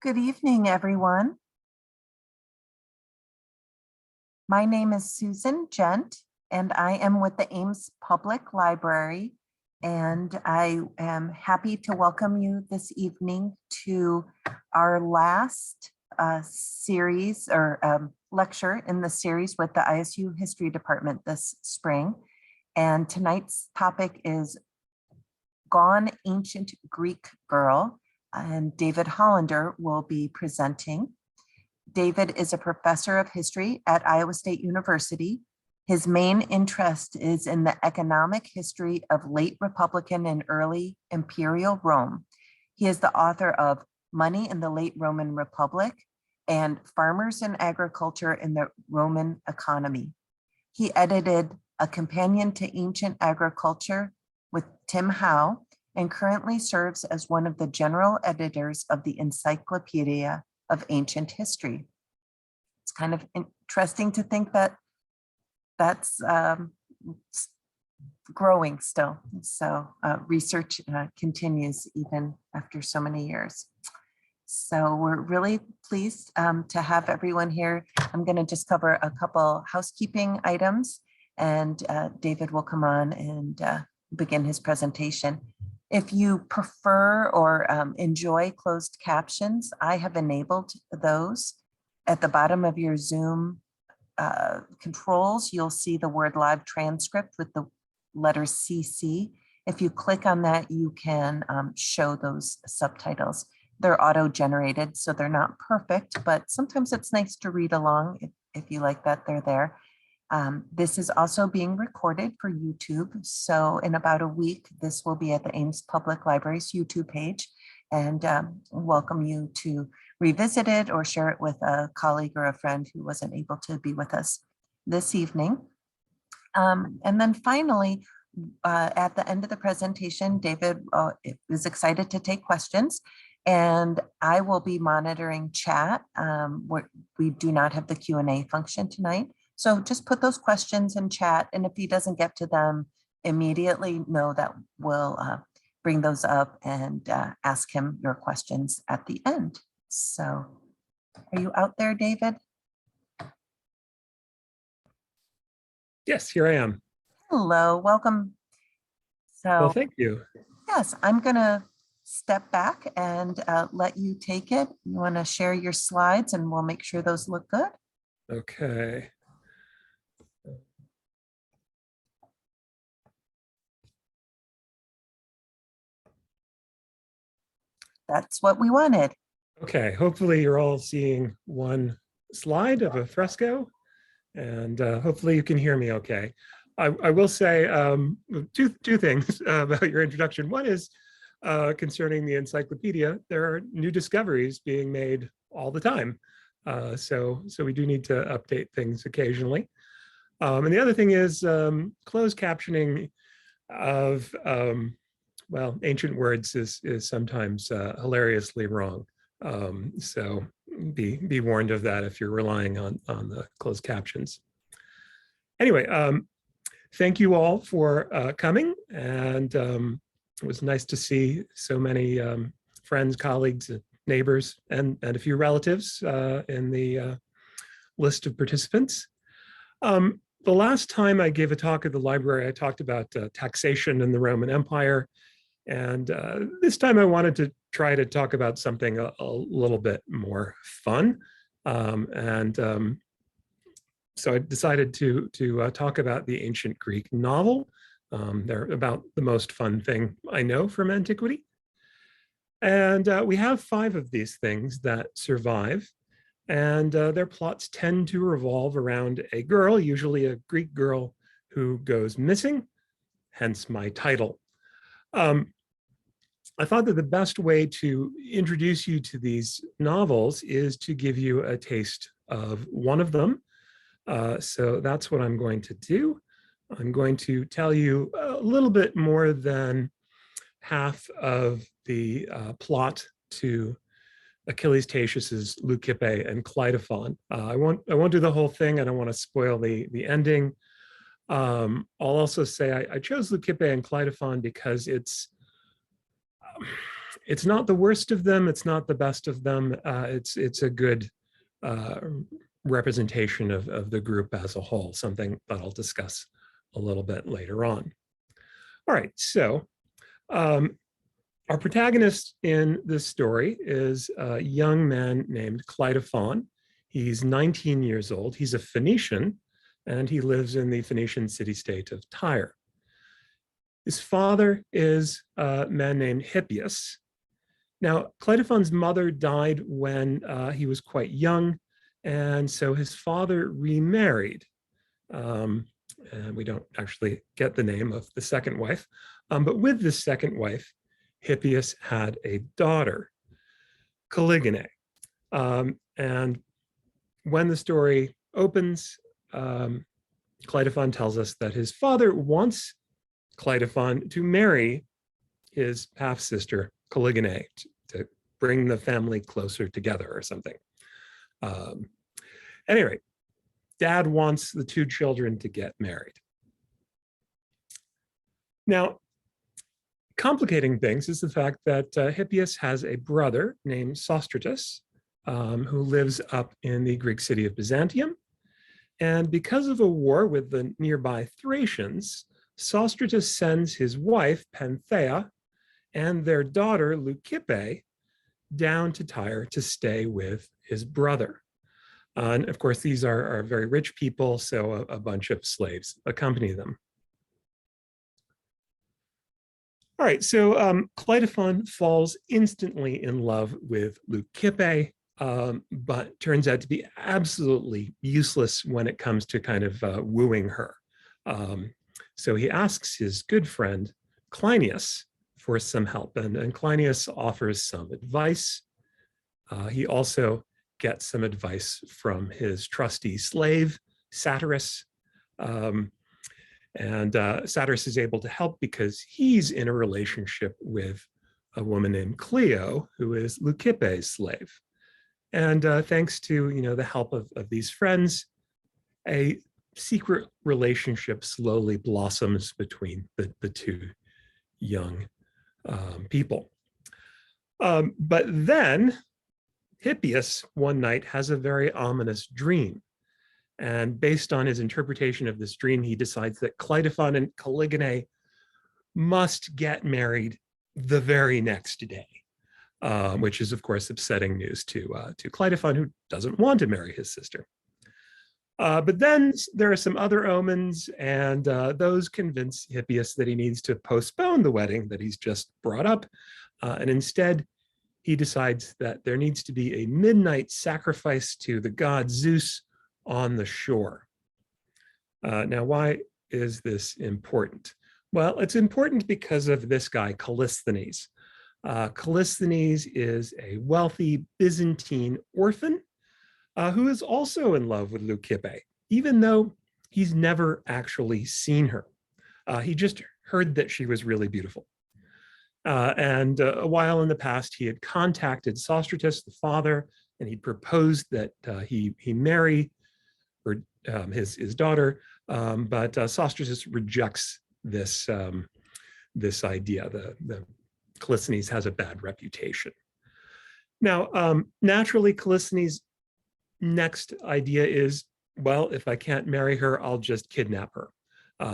Good evening, everyone. My name is Susan Gent, and I am with the Ames Public Library, and I am happy to welcome you this evening to our last series or lecture in the series with the ISU History Department this spring. And tonight's topic is Gone Ancient Greek Girl, and David Hollander will be presenting. David is a professor of history at Iowa State University. His main interest is in the economic history of late Republican and early Imperial Rome. He is the author of Money in the Late Roman Republic and Farmers and Agriculture in the Roman Economy. He edited A Companion to Ancient Agriculture with Tim Howe and currently serves as one of the general editors of the Encyclopedia of Ancient History. It's kind of interesting to think that that's growing still. So research continues even after so many years. So we're really pleased to have everyone here. I'm going to just cover a couple housekeeping items, and David will come on and begin his presentation. If you prefer or enjoy closed captions, I have enabled those. At the bottom of your Zoom controls, you'll see the word live transcript with the letter CC. If you click on that, you can show those subtitles. They're auto-generated, so they're not perfect, but sometimes it's nice to read along. If you like that, they're there. This is also being recorded for YouTube. So in about a week, this will be at the Ames Public Library's YouTube page, and welcome you to revisit it or share it with a colleague or a friend who wasn't able to be with us this evening. And then finally, at the end of the presentation, David is excited to take questions, and I will be monitoring chat. We do not have the Q&A function tonight. So just put those questions in chat, and if he doesn't get to them immediately, know that we'll bring those up and ask him your questions at the end. So are you out there, David? Yes, here I am. Hello, welcome. So, well, thank you. Yes, I'm going to step back and let you take it. You want to share your slides, and we'll make sure those look good. Okay. That's what we wanted. Okay, hopefully you're all seeing one slide of a fresco, and hopefully you can hear me okay. I will say two things about your introduction. One is concerning the encyclopedia. There are new discoveries being made all the time. So we do need to update things occasionally. And the other thing is closed captioning of well, ancient words is sometimes hilariously wrong. So be warned of that if you're relying on the closed captions. Anyway, thank you all for coming, and it was nice to see so many friends, colleagues, neighbors, and a few relatives in the list of participants. The last time I gave a talk at the library, I talked about taxation in the Roman Empire. And this time I wanted to try to talk about something a little bit more fun. So I decided to talk about the ancient Greek novel. They're about the most fun thing I know from antiquity. And we have 5 of these things that survive. And their plots tend to revolve around a girl, usually a Greek girl, who goes missing, hence my title. I thought that the best way to introduce you to these novels is to give you a taste of one of them. So that's what I'm going to do. I'm going to tell you a little bit more than half of the plot to Achilles, Tatius's Leucippe and Clitophon. I won't do the whole thing. I don't want to spoil the ending. I'll also say I chose Leucippe and Clitophon because It's not the worst of them. It's not the best of them. It's a good representation of the group as a whole, something that I'll discuss a little bit later on. All right, so our protagonist in this story is a young man named Clitophon. He's 19 years old. He's a Phoenician, and he lives in the Phoenician city-state of Tyre. His father is a man named Hippias. Now, Clitophon's mother died when he was quite young, and so his father remarried. And we don't actually get the name of the second wife, but with this second wife, Hippias had a daughter, Caligine. And when the story opens, Clitophon tells us that his father wants Clitophon to marry his half-sister, Caligine, to bring the family closer together or something. Anyway, dad wants the two children to get married. Now, complicating things is the fact that Hippias has a brother named Sostratus, who lives up in the Greek city of Byzantium. And because of a war with the nearby Thracians, Sostratus sends his wife, Panthea, and their daughter, Leucippe, down to Tyre to stay with his brother. And of course, these are very rich people, so a bunch of slaves accompany them. All right, so Clitophon falls instantly in love with Leucippe, but turns out to be absolutely useless when it comes to kind of wooing her. So he asks his good friend, Cleinias, for some help, and Cleinias offers some advice. He also gets some advice from his trusty slave, Satyrus. And Satyrus is able to help because he's in a relationship with a woman named Clio, who is Leucippe's slave. And thanks to the help of these friends, a secret relationship slowly blossoms between the two young people. But then Hippias one night has a very ominous dream. And based on his interpretation of this dream, he decides that Clitophon and Caligine must get married the very next day, which is, of course, upsetting news to Clitophon, who doesn't want to marry his sister. But then there are some other omens, and those convince Hippias that he needs to postpone the wedding that he's just brought up. And instead, he decides that there needs to be a midnight sacrifice to the god Zeus on the shore. Now, why is this important? Well, it's important because of this guy, Callisthenes. Callisthenes is a wealthy Byzantine orphan who is also in love with Leucippe, even though he's never actually seen her. He just heard that she was really beautiful. And a while in the past, he had contacted Sostratus, the father, and he proposed that he marry his daughter, but Sostratus rejects this idea. The Callisthenes has a bad reputation. Now, naturally, Callisthenes' next idea is, well, if I can't marry her, I'll just kidnap her.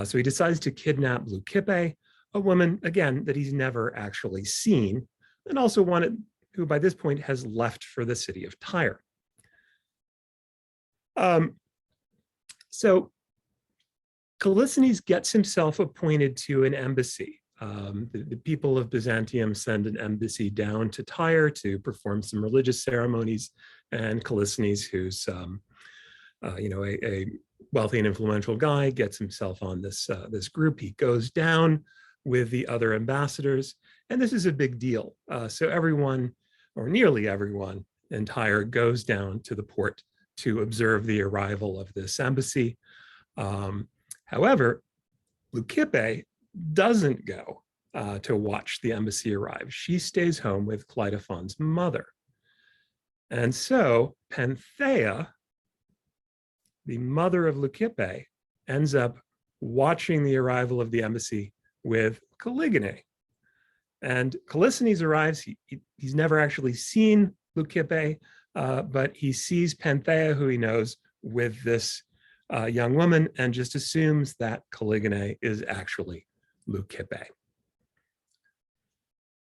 So he decides to kidnap Leucippe, a woman, again, that he's never actually seen, and also one who by this point has left for the city of Tyre. So Callisthenes gets himself appointed to an embassy. The people of Byzantium send an embassy down to Tyre to perform some religious ceremonies, and Callisthenes, who's a wealthy and influential guy, gets himself on this group. He goes down with the other ambassadors, and this is a big deal. So everyone, or nearly everyone, in Tyre goes down to the port to observe the arrival of this embassy. However, Leucippe doesn't go to watch the embassy arrive. She stays home with Clitophon's mother. And so Panthea, the mother of Leucippe, ends up watching the arrival of the embassy with Caligine. And Callisthenes arrives. He's never actually seen Leucippe, but he sees Panthea, who he knows, with this young woman, and just assumes that Caligone is actually Leucippe.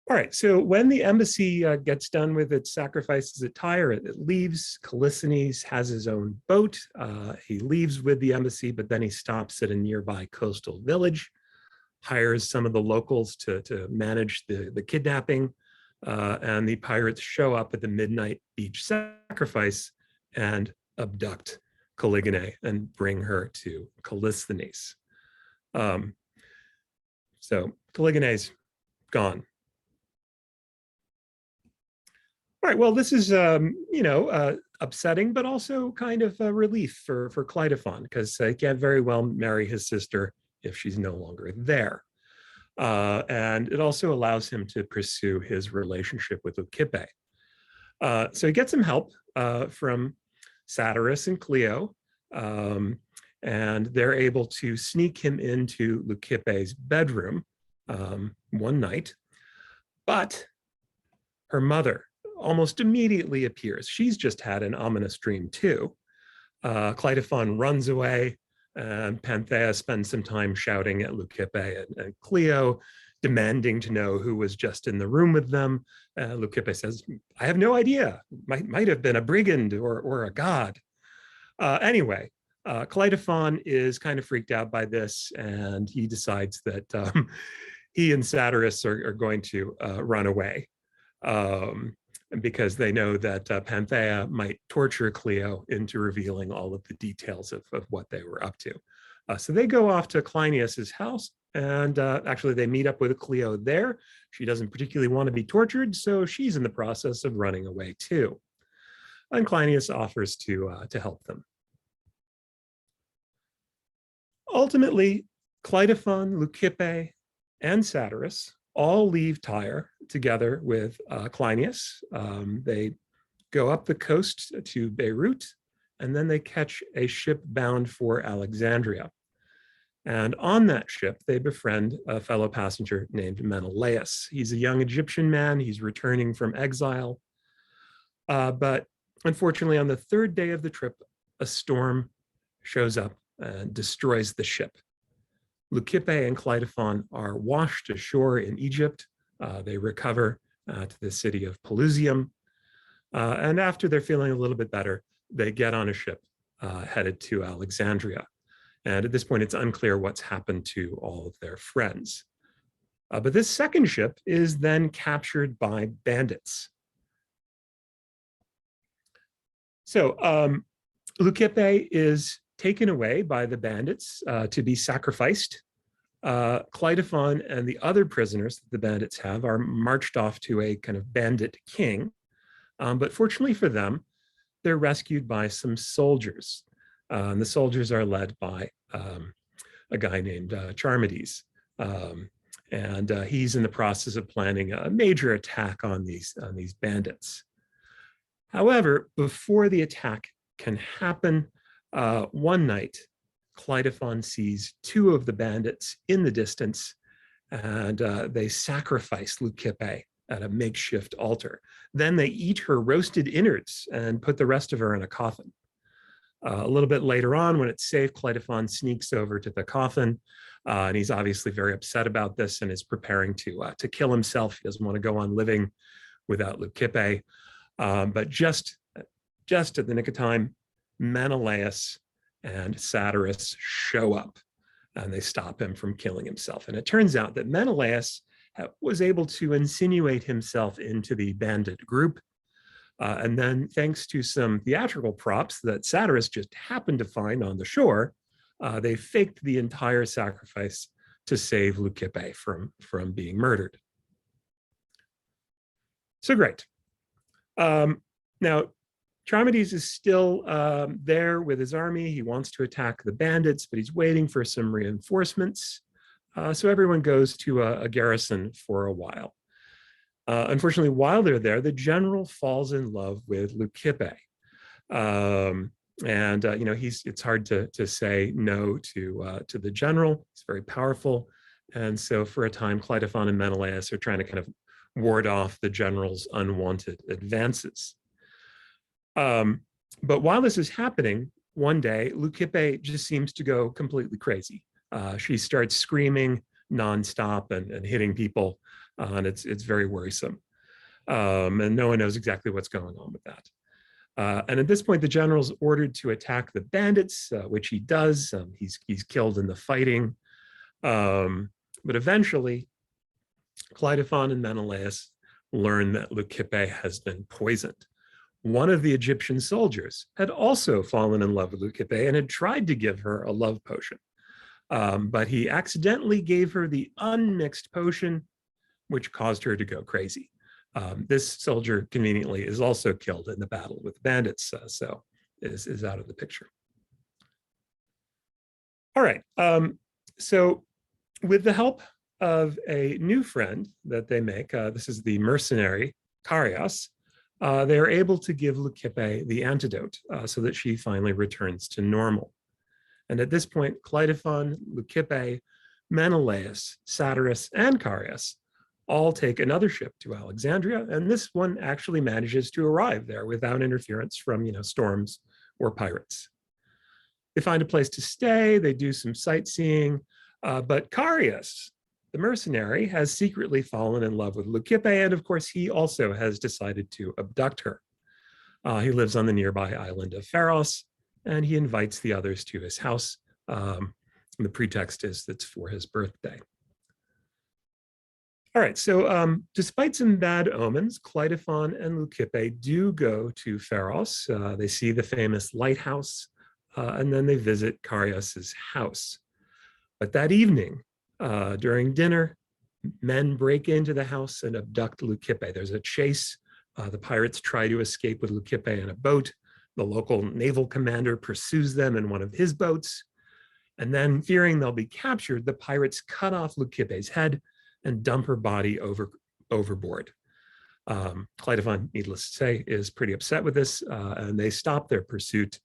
All right, so when the embassy gets done with its sacrifices at Tyre, it leaves. Callisthenes has his own boat. He leaves with the embassy, but then he stops at a nearby coastal village, hires some of the locals to manage the kidnapping, and the pirates show up at the midnight beach sacrifice and abduct Caligone and bring her to Callisthenes. So Caligone's gone. All right, well, this is, upsetting, but also kind of a relief for Clitophon, because he can't very well marry his sister if she's no longer there. And it also allows him to pursue his relationship with Leucippe. So he gets some help from Satyrus and Clio, and they're able to sneak him into Leucippe's bedroom one night. But her mother almost immediately appears. She's just had an ominous dream too. Clitophon runs away, and Panthea spends some time shouting at Leucippe and Clio, demanding to know who was just in the room with them. Leucippe says, I have no idea. Might have been a brigand or a god. Anyway, Clitophon is kind of freaked out by this, and he decides that he and Satyrus are going to run away. Because they know that Panthea might torture Clio into revealing all of the details of what they were up to. So they go off to Cleinias's house, and actually they meet up with Clio there. She doesn't particularly want to be tortured, so she's in the process of running away too. And Cleinias offers to help them. Ultimately, Clitophon, Leucippe, and Satyrus all leave Tyre together with Cleinias. They go up the coast to Beirut, and then they catch a ship bound for Alexandria. And on that ship, they befriend a fellow passenger named Menelaus. He's a young Egyptian man. He's returning from exile. But unfortunately, on the third day of the trip, a storm shows up and destroys the ship. Leucippe and Clitophon are washed ashore in Egypt. They recover to the city of Pelusium. And after they're feeling a little bit better, they get on a ship headed to Alexandria. And at this point, it's unclear what's happened to all of their friends. But this second ship is then captured by bandits. So Leucippe is taken away by the bandits to be sacrificed. Clitophon and the other prisoners that the bandits have are marched off to a kind of bandit king. But fortunately for them, they're rescued by some soldiers. And the soldiers are led by a guy named Charmides. And he's in the process of planning a major attack on these bandits. However, before the attack can happen, one night, Clitophon sees two of the bandits in the distance, and they sacrifice Leucippe at a makeshift altar. Then they eat her roasted innards and put the rest of her in a coffin. A little bit later on, when it's safe, Clitophon sneaks over to the coffin, and he's obviously very upset about this and is preparing to kill himself. He doesn't want to go on living without Leucippe. But just at the nick of time, Menelaus and Satyrus show up, and they stop him from killing himself. And it turns out that Menelaus was able to insinuate himself into the bandit group. And then, thanks to some theatrical props that Satyrus just happened to find on the shore, they faked the entire sacrifice to save Leucippe from being murdered. So great. Now, Charmides is still there with his army. He wants to attack the bandits, but he's waiting for some reinforcements. So everyone goes to a garrison for a while. Unfortunately, while they're there, the general falls in love with Leucippe. It's hard to say no to the general. He's very powerful. And so for a time, Clitophon and Menelaus are trying to kind of ward off the general's unwanted advances. But while this is happening, one day, Leucippe just seems to go completely crazy. She starts screaming nonstop and hitting people, and it's very worrisome. And no one knows exactly what's going on with that. And at this point, the general's ordered to attack the bandits, which he does. He's killed in the fighting. But eventually, Clitophon and Menelaus learn that Leucippe has been poisoned. One of the Egyptian soldiers had also fallen in love with Leucippe and had tried to give her a love potion. But he accidentally gave her the unmixed potion, which caused her to go crazy. This soldier conveniently is also killed in the battle with bandits, so is out of the picture. All right, so with the help of a new friend that they make, this is the mercenary Carius, they are able to give Leucippe the antidote so that she finally returns to normal. And at this point, Clitophon, Leucippe, Menelaus, Satyrus, and Carius all take another ship to Alexandria, and this one actually manages to arrive there without interference from, storms or pirates. They find a place to stay, they do some sightseeing, but Carius, the mercenary, has secretly fallen in love with Leucippe, and of course, he also has decided to abduct her. He lives on the nearby island of Pharos, and he invites the others to his house. And the pretext is that's for his birthday. All right, so despite some bad omens, Clitophon and Leucippe do go to Pharos. They see the famous lighthouse, and then they visit Carius's house. But that evening, during dinner, men break into the house and abduct Leucippe. There's a chase. The pirates try to escape with Leucippe in a boat. The local naval commander pursues them in one of his boats. And then, fearing they'll be captured, the pirates cut off Leucippe's head and dump her body overboard. Clitophon, needless to say, is pretty upset with this, and they stop their pursuit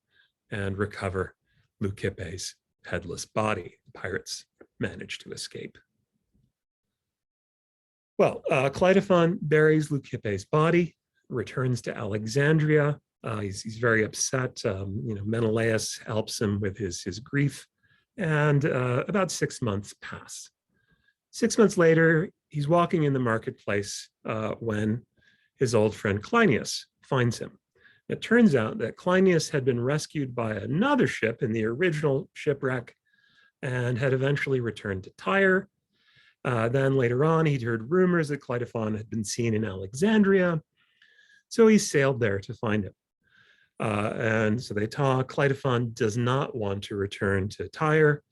and recover Leucippe's headless body. The pirates manage to escape. Well, Clitophon buries Leucippe's body, returns to Alexandria. He's very upset. Menelaus helps him with his grief, and about 6 months pass. 6 months later, he's walking in the marketplace when his old friend Clinias finds him. It turns out that Clinias had been rescued by another ship in the original shipwreck and had eventually returned to Tyre. Then later on, he'd heard rumors that Clitophon had been seen in Alexandria, so he sailed there to find him. And so they talk. Clitophon does not want to return to Tyre.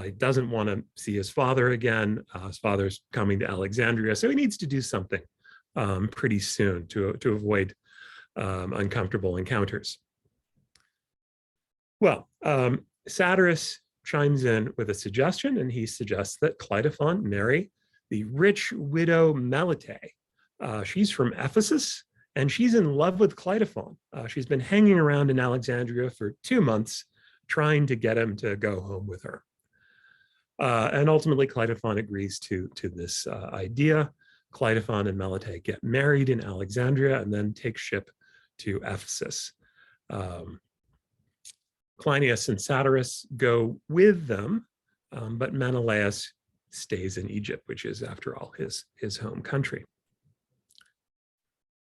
He doesn't want to see his father again. His father's coming to Alexandria, so he needs to do something pretty soon to avoid uncomfortable encounters. Well, Satyrus chimes in with a suggestion, and he suggests that Clitophon marry the rich widow Melite. She's from Ephesus, and she's in love with Clitophon. She's been hanging around in Alexandria for 2 months, trying to get him to go home with her. And ultimately, Clitophon agrees to this idea. Clitophon and Melite get married in Alexandria and then take ship to Ephesus. Clinias and Satyrus go with them, but Menelaus stays in Egypt, which is, after all, his home country.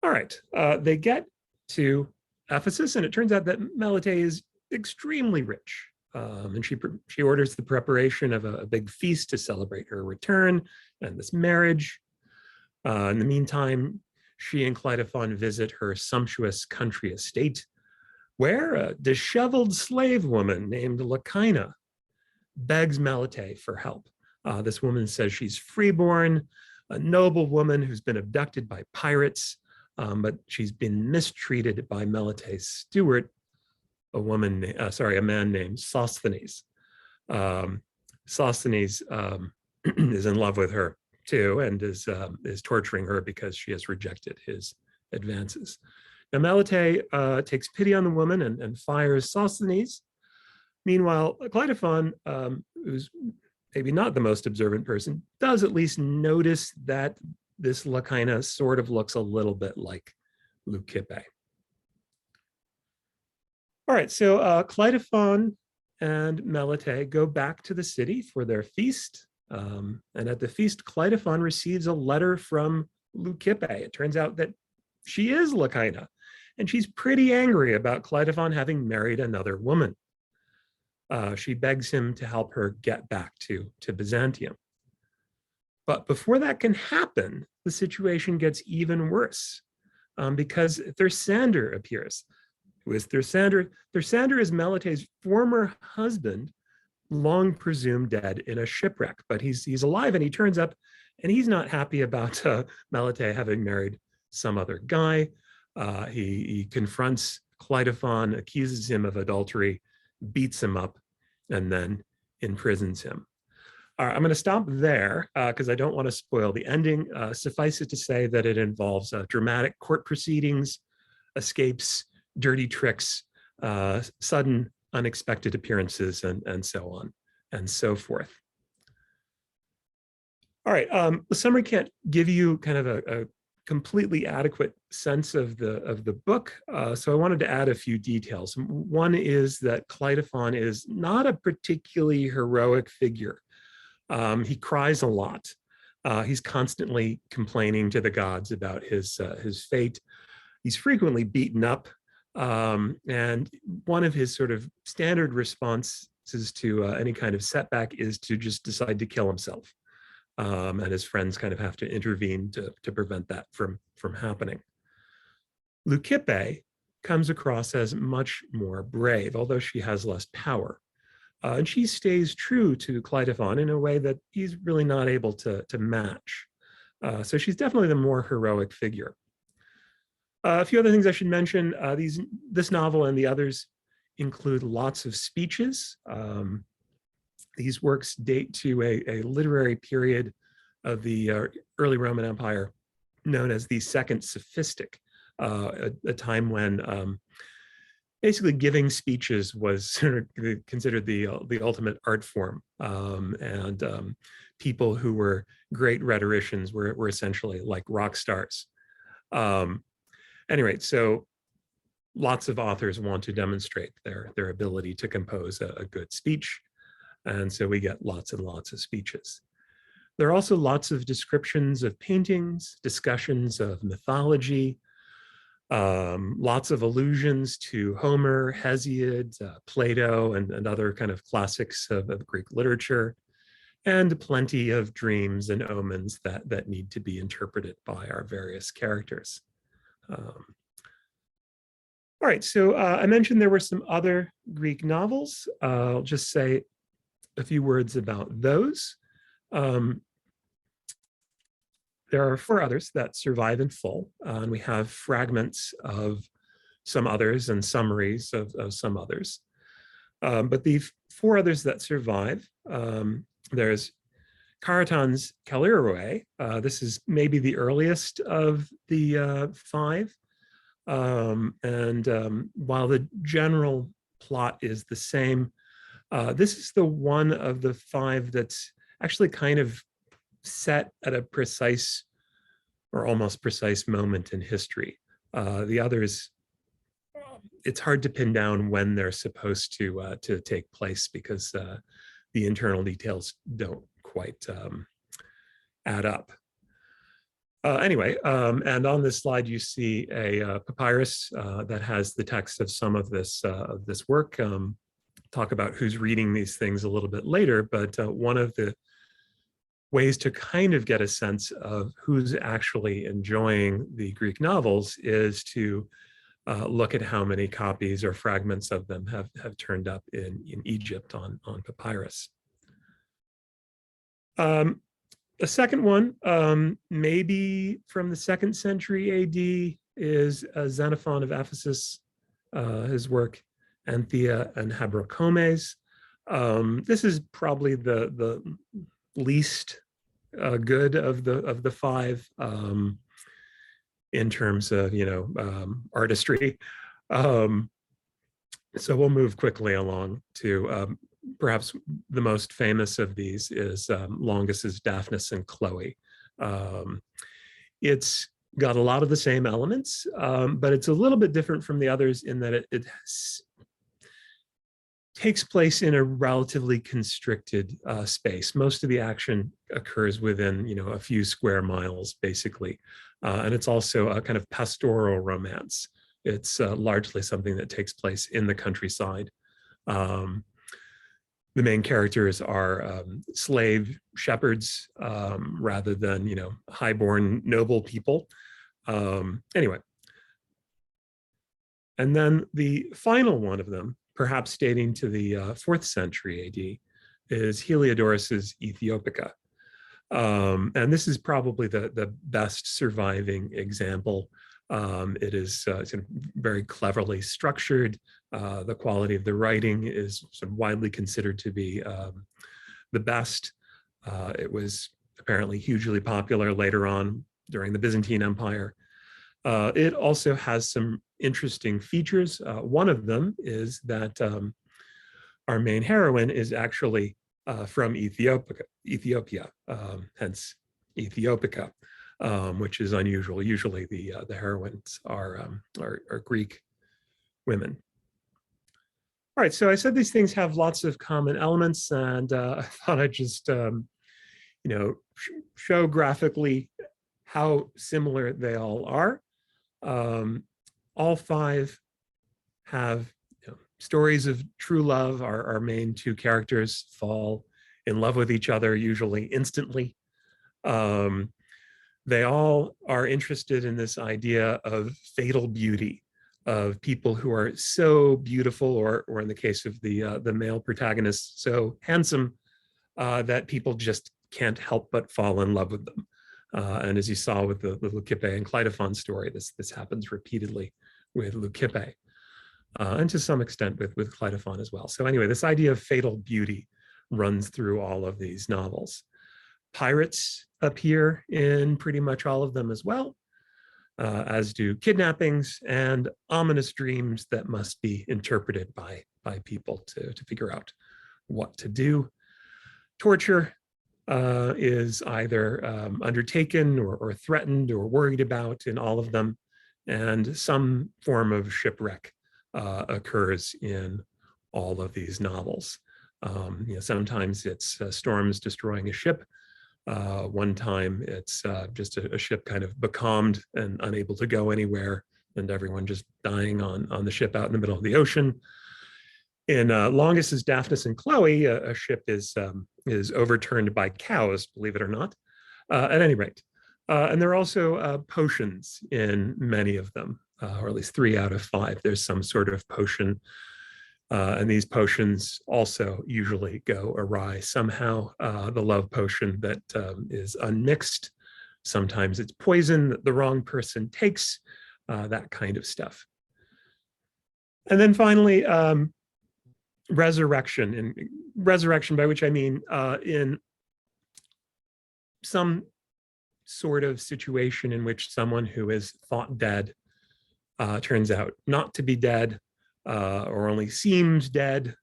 All right, they get to Ephesus, and it turns out that Melite is extremely rich. And she orders the preparation of a big feast to celebrate her return and this marriage. In the meantime, she and Clitophon visit her sumptuous country estate, where a disheveled slave woman named Lacaina begs Melite for help. This woman says she's freeborn, a noble woman who's been abducted by pirates, but she's been mistreated by Melite's steward, a man named Sosthenes. Sosthenes is in love with her too, and is torturing her because she has rejected his advances. Now Melite takes pity on the woman and fires Sosthenes. Meanwhile, Clitophon, who's maybe not the most observant person, does at least notice that this Lacaina sort of looks a little bit like Leucippe. All right, so Clitophon and Melite go back to the city for their feast. And at the feast, Clitophon receives a letter from Leucippe. It turns out that she is Lacaina, and she's pretty angry about Clitophon having married another woman. She begs him to help her get back to Byzantium. But before that can happen, the situation gets even worse because Thersander appears. Who is Thersander? Thersander is Melite's former husband, long presumed dead in a shipwreck, but he's alive, and he turns up, and he's not happy about Melite having married some other guy. He confronts Clitophon, accuses him of adultery, beats him up, and then imprisons him. All right, I'm going to stop there because I don't want to spoil the ending. Suffice it to say that it involves dramatic court proceedings, escapes, dirty tricks, sudden unexpected appearances, and so on and so forth. All right, the summary can't give you kind of a completely adequate sense of the book, so I wanted to add a few details. One is that Clitophon is not a particularly heroic figure. He cries a lot. He's constantly complaining to the gods about his fate. He's frequently beaten up. And one of his sort of standard responses to any kind of setback is to just decide to kill himself. And his friends kind of have to intervene to prevent that from happening. Leucippe comes across as much more brave, although she has less power. And she stays true to Clitophon in a way that he's really not able to match. So she's definitely the more heroic figure. A few other things I should mention, this novel and the others include lots of speeches. These works date to a literary period of the early Roman Empire known as the Second Sophistic, a time when basically giving speeches was sort of considered the ultimate art form. And people who were great rhetoricians were essentially like rock stars. Anyway, so lots of authors want to demonstrate their ability to compose a good speech. And so we get lots and lots of speeches. There are also lots of descriptions of paintings, discussions of mythology, lots of allusions to Homer, Hesiod, Plato, and other kind of classics of Greek literature, and plenty of dreams and omens that need to be interpreted by our various characters. All right, so I mentioned there were some other Greek novels. I'll just say a few words about those. There are 4 others that survive in full, and we have fragments of some others and summaries of some others. But the 4 others that survive, there's Caraton's Callirhoe. This is maybe the earliest of the 5. While the general plot is the same, this is the one of the 5 that's actually kind of set at a precise or almost precise moment in history. The others, it's hard to pin down when they're supposed to take place because the internal details don't quite add up. Anyway, and on this slide, you see a papyrus that has the text of some of this work. Talk about who's reading these things a little bit later, but one of the ways to kind of get a sense of who's actually enjoying the Greek novels is to look at how many copies or fragments of them have turned up in Egypt on papyrus. The second one, maybe from the 2nd century AD, is Xenophon of Ephesus, his work Anthea and Hebrocomes. This is probably the least good of the 5 in terms of artistry. So we'll move quickly along to perhaps the most famous of these is Longus's Daphnis and Chloe. It's got a lot of the same elements, but it's a little bit different from the others in that it takes place in a relatively constricted space. Most of the action occurs within, a few square miles, basically. And it's also a kind of pastoral romance. It's largely something that takes place in the countryside. The main characters are slave shepherds rather than, highborn noble people. Anyway. And then the final one of them, perhaps dating to the 4th century AD, is Heliodorus's Ethiopica. And this is probably the best surviving example. It is sort of very cleverly structured. The quality of the writing is sort of widely considered to be the best. It was apparently hugely popular later on during the Byzantine Empire. It also has some interesting features. One of them is that our main heroine is actually from Ethiopia, hence Ethiopica, which is unusual. Usually the heroines are Greek women. All right, so I said these things have lots of common elements, and I thought I'd just show graphically how similar they all are. All 5 have stories of true love. Our main 2 characters fall in love with each other, usually instantly. They all are interested in this idea of fatal beauty, of people who are so beautiful, or in the case of the male protagonist, so handsome that people just can't help but fall in love with them. And as you saw with the Leucippe and Clitophon story, this happens repeatedly with Leucippe, and to some extent with Clitophon as well. So anyway, this idea of fatal beauty runs through all of these novels. Pirates appear in pretty much all of them as well, as do kidnappings and ominous dreams that must be interpreted by people to figure out what to do. Torture is either undertaken or threatened or worried about in all of them, and some form of shipwreck occurs in all of these novels. Sometimes it's storms destroying a ship. One time it's just a ship kind of becalmed and unable to go anywhere, and everyone just dying on the ship out in the middle of the ocean. In Longus's Daphnis and Chloe, a ship is overturned by cows, believe it or not, at any rate. And there are also potions in many of them, or at least 3 out of 5. There's some sort of potion, and these potions also usually go awry. Somehow the love potion that is unmixed, sometimes it's poison that the wrong person takes, that kind of stuff. And then finally, resurrection, and resurrection by which I mean in some sort of situation in which someone who is thought dead turns out not to be dead, or only seems dead,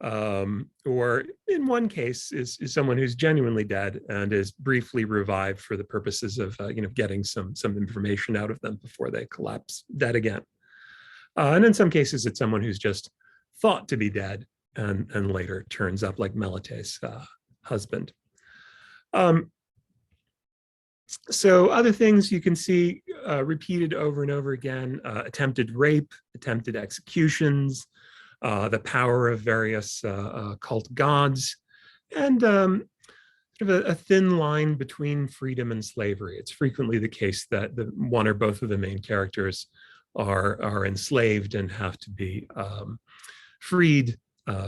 or in one case is someone who's genuinely dead and is briefly revived for the purposes of getting some information out of them before they collapse dead again. And in some cases, it's someone who's just thought to be dead and later turns up, like Melete's husband. So other things you can see repeated over and over again: attempted rape, attempted executions, the power of various cult gods, and sort of a thin line between freedom and slavery. It's frequently the case that one or both of the main characters are enslaved and have to be freed,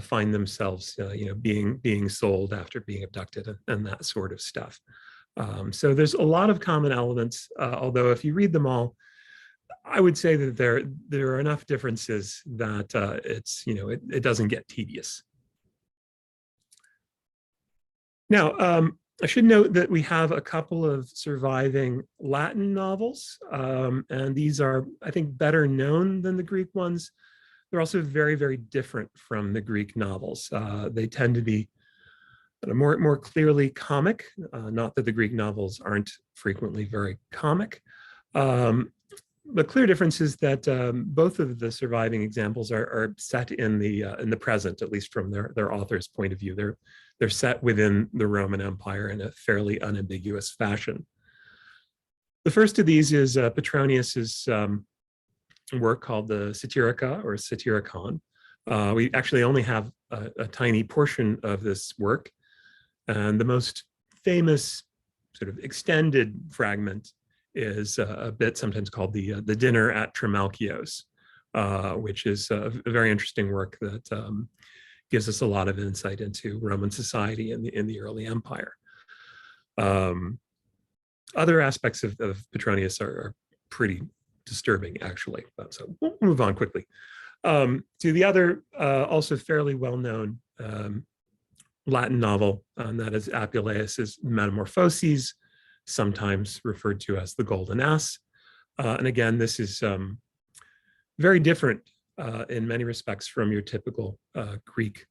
find themselves being sold after being abducted, and that sort of stuff. So there's a lot of common elements, although if you read them all, I would say that there are enough differences that it doesn't get tedious. Now, I should note that we have a couple of surviving Latin novels, and these are, I think, better known than the Greek ones. they're also very, very different from the Greek novels. They tend to be more clearly comic, not that the Greek novels aren't frequently very comic. The clear difference is that both of the surviving examples are set in the present, at least from their author's point of view. They're set within the Roman Empire in a fairly unambiguous fashion. The first of these is Petronius's work called the Satirica or Satyricon. We actually only have a tiny portion of this work, and the most famous sort of extended fragment is a bit sometimes called the Dinner at Trimalchios, which is a very interesting work that gives us a lot of insight into Roman society in the early empire. Other aspects of Petronius are pretty disturbing, actually. So we'll move on quickly to the other, also fairly well-known Latin novel, and that is Apuleius's Metamorphoses, sometimes referred to as the Golden Ass. And again, this is very different in many respects from your typical Greek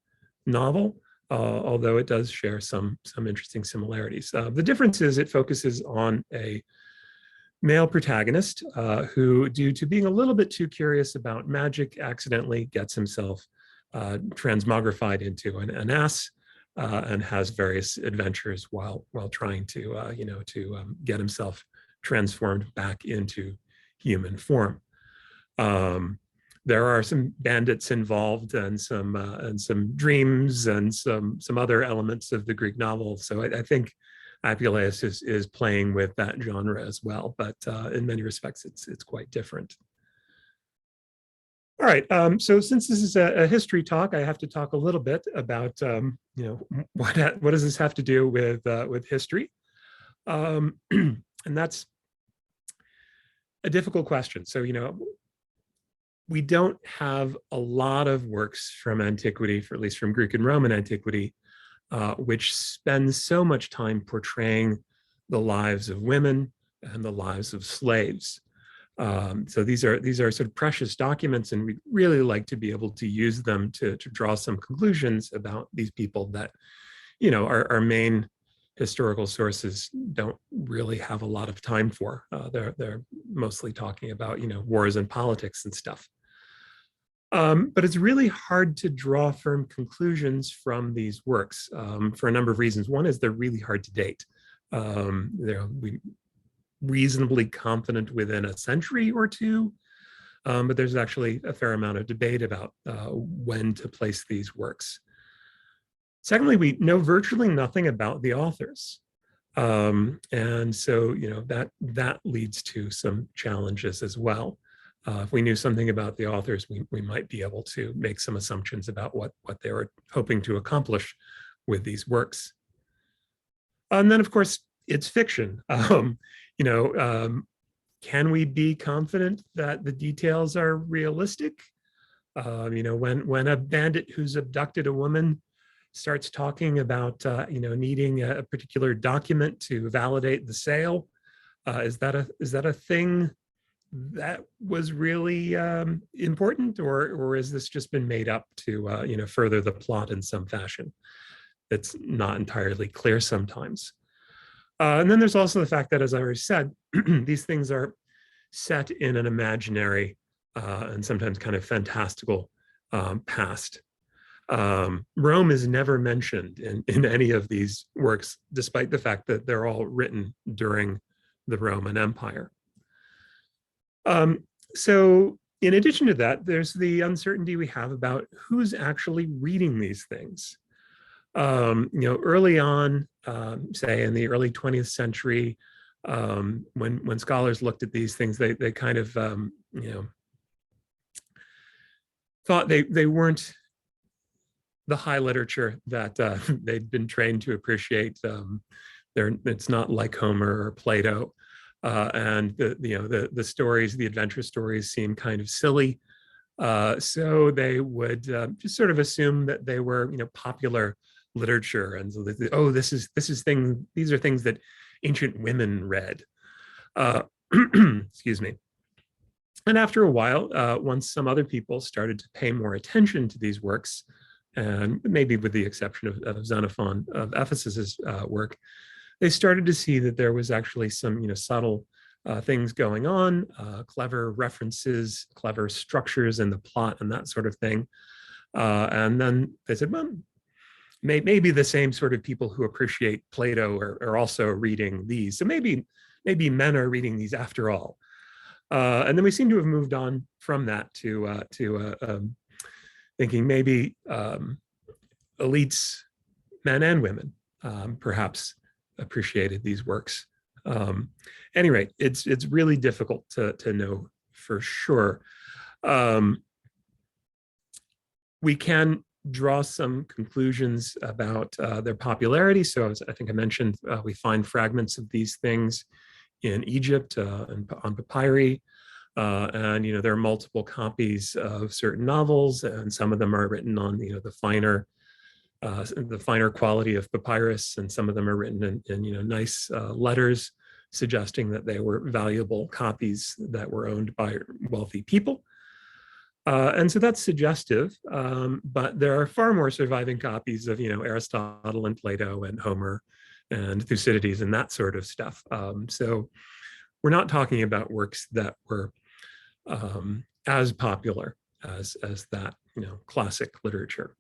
novel, although it does share some interesting similarities. The difference is it focuses on a male protagonist who, due to being a little bit too curious about magic, accidentally gets himself transmogrified into an ass, and has various adventures while trying to get himself transformed back into human form. There are some bandits involved and some dreams and some other elements of the Greek novel. So I think Apuleius is playing with that genre as well, but in many respects it's quite different. All right, so since this is a history talk, I have to talk a little bit about what does this have to do with history, and that's a difficult question. So we don't have a lot of works from antiquity, at least from Greek and Roman antiquity, which spends so much time portraying the lives of women and the lives of slaves. So these are sort of precious documents, and we'd really like to be able to use them to draw some conclusions about these people that, our main historical sources don't really have a lot of time for. They're mostly talking about, wars and politics and stuff. But it's really hard to draw firm conclusions from these works for a number of reasons. One is they're really hard to date. We reasonably confident within a century or two, but there's actually a fair amount of debate about when to place these works. Secondly, we know virtually nothing about the authors. And so, that leads to some challenges as well. If we knew something about the authors, we might be able to make some assumptions about what they were hoping to accomplish with these works. And then, of course, it's fiction. Can we be confident that the details are realistic? When a bandit who's abducted a woman starts talking about, needing a particular document to validate the sale, is that a thing that was really important, or has this just been made up to, further the plot in some fashion? It's not entirely clear sometimes. And then there's also the fact that, as I already said, these things are set in an imaginary and sometimes kind of fantastical past. Rome is never mentioned in any of these works, despite the fact that they're all written during the Roman Empire. So in addition to that, there's the uncertainty we have about who's actually reading these things. Early on, say in the early 20th century, when scholars looked at these things, they kind of, thought they weren't the high literature that they'd been trained to appreciate. It's not like Homer or Plato, and the stories, the adventure stories, seem kind of silly. So they would just sort of assume that they were, popular literature, and so these are things that ancient women read. Excuse me. And after a while, once some other people started to pay more attention to these works, and maybe with the exception of Xenophon of Ephesus's work, they started to see that there was actually some, subtle things going on, clever references, clever structures in the plot, and that sort of thing. And then they said, well, maybe the same sort of people who appreciate Plato are also reading these. So maybe men are reading these after all. And then we seem to have moved on from that to thinking maybe elites, men and women, perhaps appreciated these works. Any rate, it's really difficult to know for sure. We can draw some conclusions about their popularity. So as I think I mentioned, we find fragments of these things in Egypt and on papyri. And there are multiple copies of certain novels, and some of them are written on the finer quality of papyrus, and some of them are written in nice letters suggesting that they were valuable copies that were owned by wealthy people. And so that's suggestive, but there are far more surviving copies of Aristotle and Plato and Homer and Thucydides and that sort of stuff. So we're not talking about works that were as popular as that classic literature.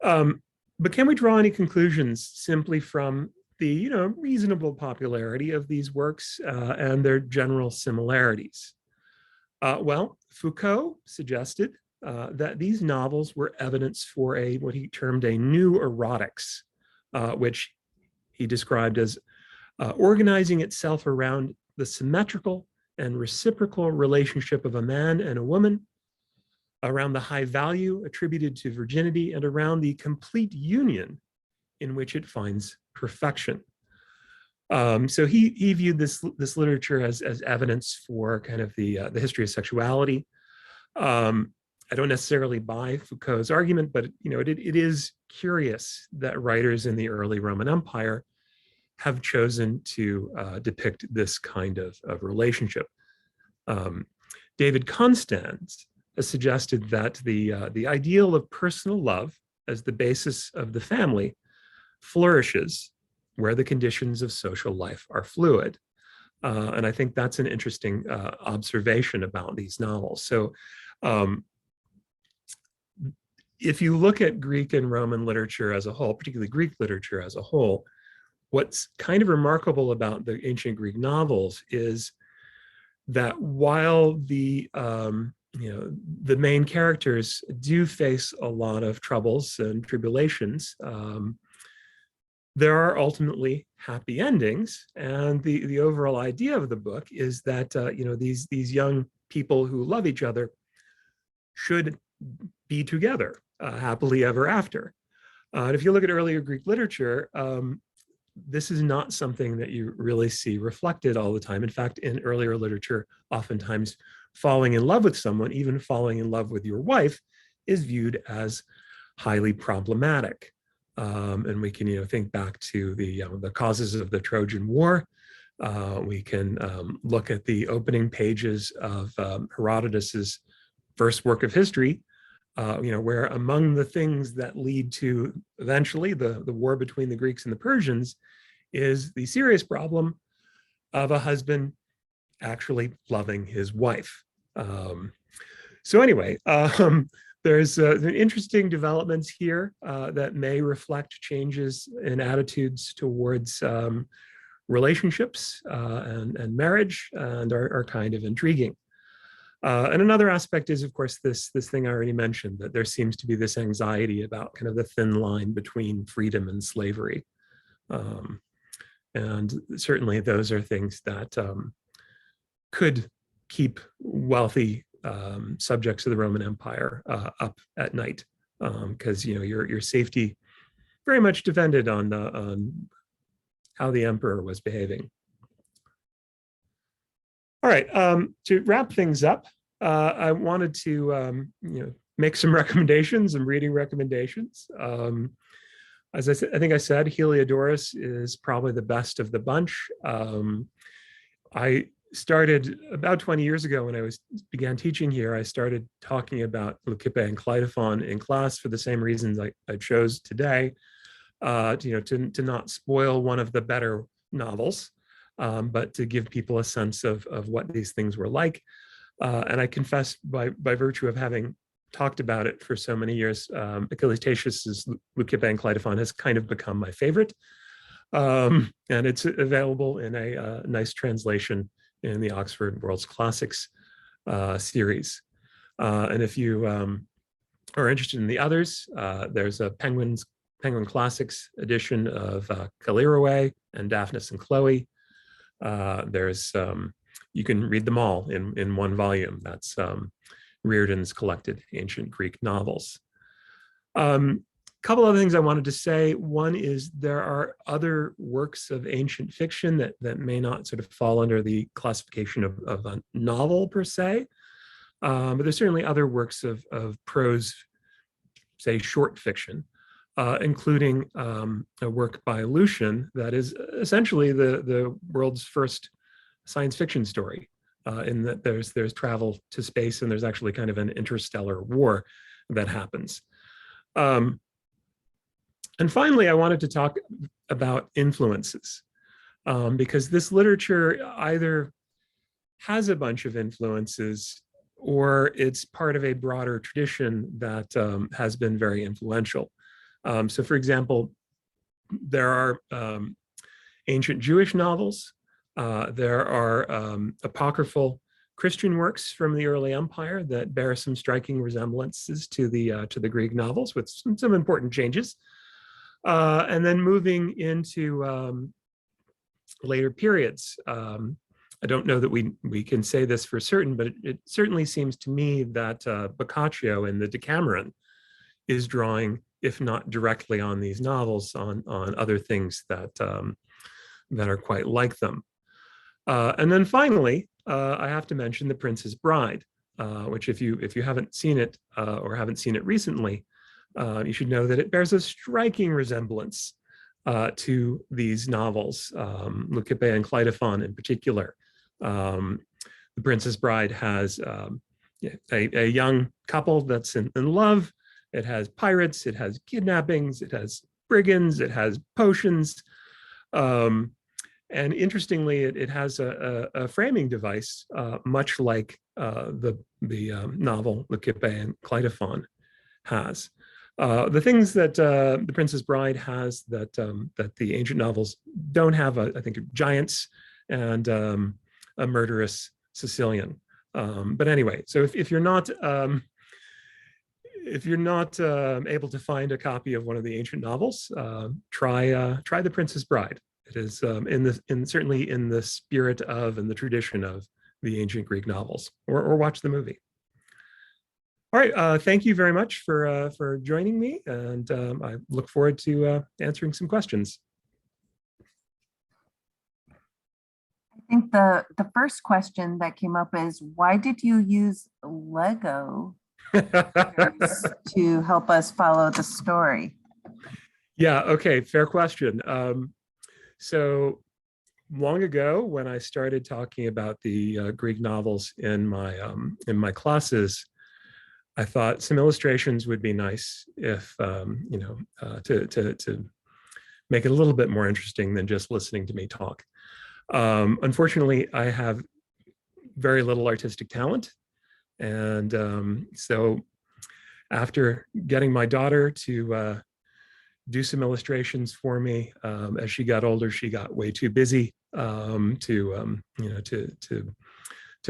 But can we draw any conclusions simply from the reasonable popularity of these works and their general similarities? Well, Foucault suggested that these novels were evidence for what he termed a new erotics, which he described as organizing itself around the symmetrical and reciprocal relationship of a man and a woman, around the high value attributed to virginity, and around the complete union in which it finds perfection. So he viewed this literature as evidence for kind of the history of sexuality. I don't necessarily buy Foucault's argument, but it is curious that writers in the early Roman Empire have chosen to depict this kind of relationship. David Constans has suggested that the ideal of personal love as the basis of the family flourishes where the conditions of social life are fluid. And I think that's an interesting observation about these novels. So if you look at Greek and Roman literature as a whole, particularly Greek literature as a whole, what's kind of remarkable about the ancient Greek novels is that while the main characters do face a lot of troubles and tribulations, there are ultimately happy endings. And the overall idea of the book is that these young people who love each other should be together happily ever after. And if you look at earlier Greek literature, this is not something that you really see reflected all the time. In fact, in earlier literature, oftentimes falling in love with someone, even falling in love with your wife, is viewed as highly problematic. And we can think back to the causes of the Trojan War. We can look at the opening pages of Herodotus's first work of history, where among the things that lead to eventually the war between the Greeks and the Persians is the serious problem of a husband actually loving his wife. So anyway, there's interesting developments here that may reflect changes in attitudes towards relationships and marriage, and are kind of intriguing. And another aspect is, of course, this thing I already mentioned, that there seems to be this anxiety about kind of the thin line between freedom and slavery. And certainly those are things that could keep wealthy subjects of the Roman Empire up at night, because your safety very much depended on how the emperor was behaving. All right, to wrap things up, I wanted to make some recommendations, some reading recommendations. As I said, Heliodorus is probably the best of the bunch. I started about 20 years ago when I began teaching here. I started talking about Leucippe and Clitophon in class for the same reasons I chose today, to not spoil one of the better novels, but to give people a sense of what these things were like. And I confess, by virtue of having talked about it for so many years, Achilles Tatius's Leucippe and Clitophon has kind of become my favorite. And it's available in a nice translation in the Oxford World's Classics series. And if you are interested in the others, there's a Penguin Classics edition of Callirroway and Daphnis and Chloe. You can read them all in one volume. That's Reardon's collected ancient Greek novels. Couple other things I wanted to say. One is there are other works of ancient fiction that may not sort of fall under the classification of a novel per se, but there's certainly other works of prose, say short fiction, including a work by Lucian that is essentially the world's first science fiction story, in that there's travel to space and there's actually kind of an interstellar war that happens. And finally, I wanted to talk about influences, because this literature either has a bunch of influences or it's part of a broader tradition that has been very influential. So for example, there are ancient Jewish novels. There are apocryphal Christian works from the early empire that bear some striking resemblances to the Greek novels with some important changes. And then moving into later periods, I don't know that we can say this for certain, but it certainly seems to me that Boccaccio in the Decameron is drawing, if not directly on these novels, on other things that are quite like them. And then finally, I have to mention The Princess Bride, which if you haven't seen it or haven't seen it recently, you should know that it bears a striking resemblance to these novels, Leucippe and Clitophon in particular. The Princess Bride has a young couple that's in love. It has pirates, it has kidnappings, it has brigands, it has potions. And interestingly, it has a framing device, much like the novel Leucippe and Clitophon has. The things that The Princess Bride has that the ancient novels don't have, I think, giants and a murderous Sicilian. But anyway, so if you're not able to find a copy of one of the ancient novels, try The Princess Bride. It is certainly in the spirit of and the tradition of the ancient Greek novels, or watch the movie. All right, thank you very much for joining me, and I look forward to answering some questions. I think the first question that came up is, why did you use Lego to help us follow the story? Yeah, okay, fair question. So long ago, when I started talking about the Greek novels in my classes, I thought some illustrations would be nice if to make it a little bit more interesting than just listening to me talk. Unfortunately, I have very little artistic talent, and so after getting my daughter to do some illustrations for me, as she got older, she got way too busy to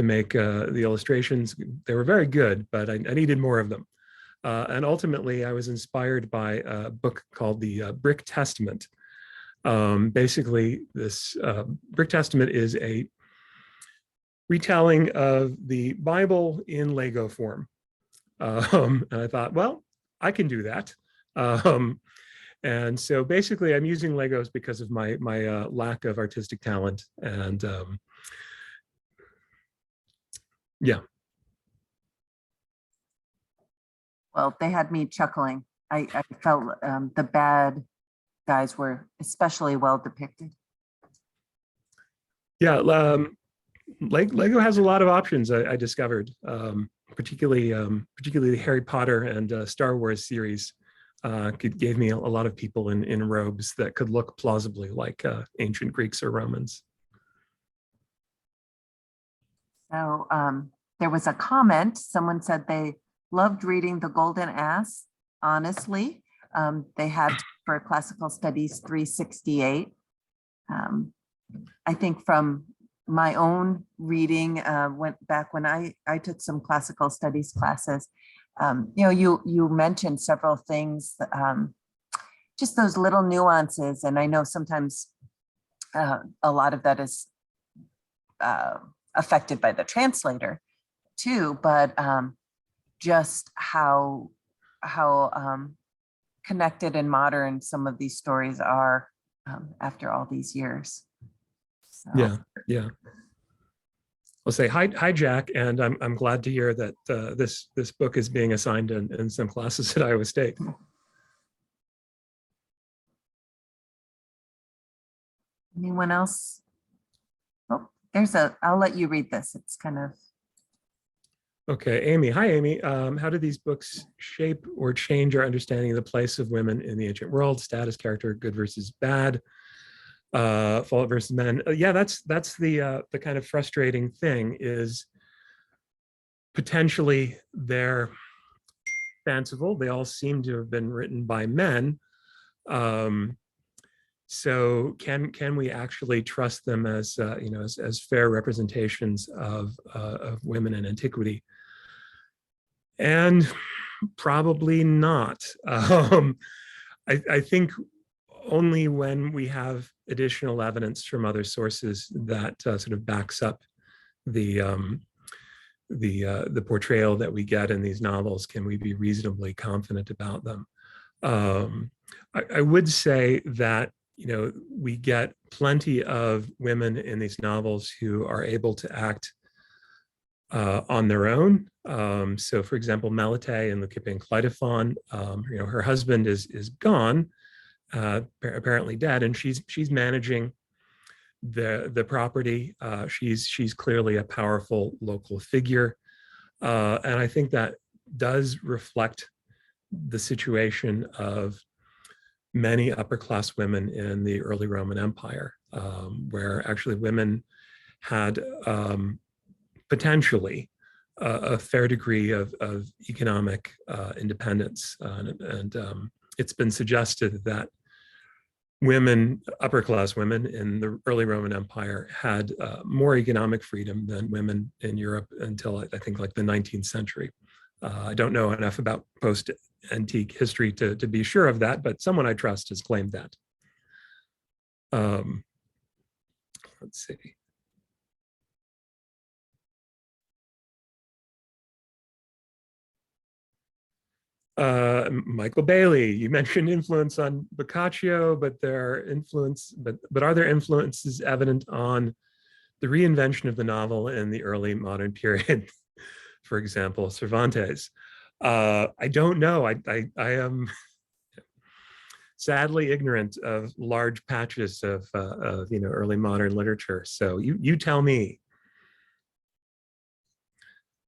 make the illustrations. They were very good, but I needed more of them. And ultimately, I was inspired by a book called the Brick Testament. Basically, this Brick Testament is a retelling of the Bible in Lego form. And I thought, well, I can do that. And so basically, I'm using Legos because of my lack of artistic talent. And yeah. Well, they had me chuckling. I felt the bad guys were especially well depicted. Yeah, Lego has a lot of options. I discovered, particularly the Harry Potter and Star Wars series. Gave me a lot of people in robes that could look plausibly like ancient Greeks or Romans. So there was a comment. Someone said they loved reading The Golden Ass. Honestly, they had for Classical Studies 368. I think from my own reading, went back when I took some classical studies classes. You mentioned several things, just those little nuances, and I know sometimes a lot of that is affected by the translator too, but just how connected and modern some of these stories are after all these years. So. Yeah. I'll say hi, Jack, and I'm glad to hear that this book is being assigned in some classes at Iowa State. Anyone else? Oh, I'll let you read this. It's kind of. Okay, Amy. Hi, Amy. How do these books shape or change our understanding of the place of women in the ancient world? Status, character, good versus bad, fault versus men. Yeah, that's the kind of frustrating thing is potentially they're fanciful. They all seem to have been written by men. So can we actually trust them as as fair representations of women in antiquity? And probably not. I think only when we have additional evidence from other sources that sort of backs up the portrayal that we get in these novels can we be reasonably confident about them. I would say that we get plenty of women in these novels who are able to act on their own. So, for example, Melite and Leucippe and Clitophon, her husband is gone, apparently dead, and she's managing the property. She's clearly a powerful local figure, and I think that does reflect the situation of many upper class women in the early Roman Empire, where actually women had potentially a fair degree of economic independence. And it's been suggested that women, upper class women in the early Roman Empire had more economic freedom than women in Europe until I think like the 19th century. I don't know enough about post-antique history to be sure of that, but someone I trust has claimed that. Let's see. Michael Bailey, you mentioned influence on Boccaccio, but are there influences evident on the reinvention of the novel in the early modern period? For example, Cervantes. I don't know. I am sadly ignorant of large patches of early modern literature. So you tell me.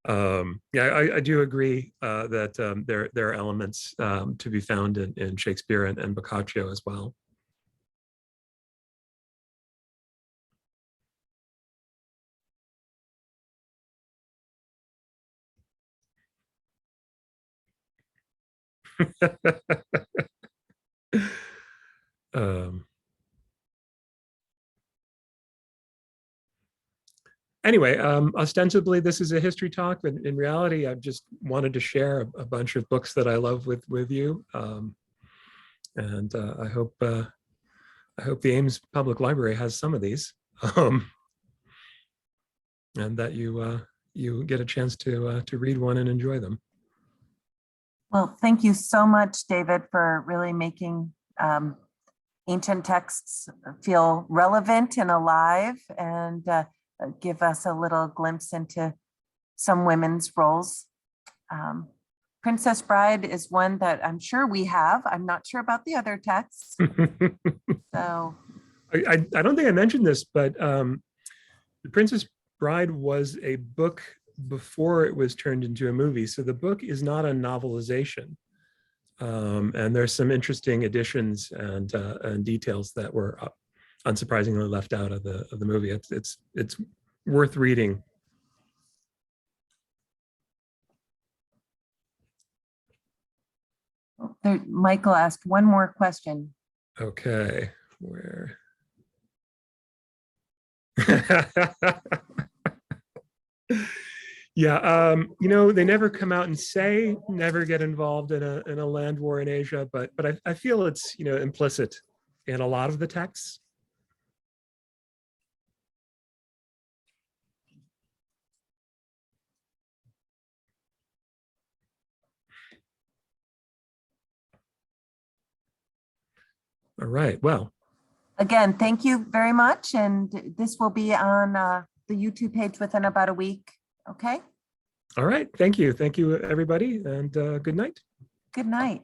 I do agree that there are elements to be found in Shakespeare and Boccaccio as well. Anyway, ostensibly this is a history talk, but in reality, I've just wanted to share a bunch of books that I love with you, and I hope the Ames Public Library has some of these, and that you get a chance to read one and enjoy them. Well, thank you so much, David, for really making ancient texts feel relevant and alive, and give us a little glimpse into some women's roles. Princess Bride is one that I'm sure we have. I'm not sure about the other texts. So I don't think I mentioned this, but the Princess Bride was a book before it was turned into a movie. So the book is not a novelization. And there's some interesting additions and details that were unsurprisingly left out of the movie. It's worth reading. Michael asked one more question. Okay, where? Yeah, they never come out and say, never get involved in a land war in Asia, but I feel it's implicit in a lot of the texts. All right, well. Again, thank you very much. And this will be on the YouTube page within about a week. Okay. All right. Thank you. Thank you, everybody. And good night. Good night.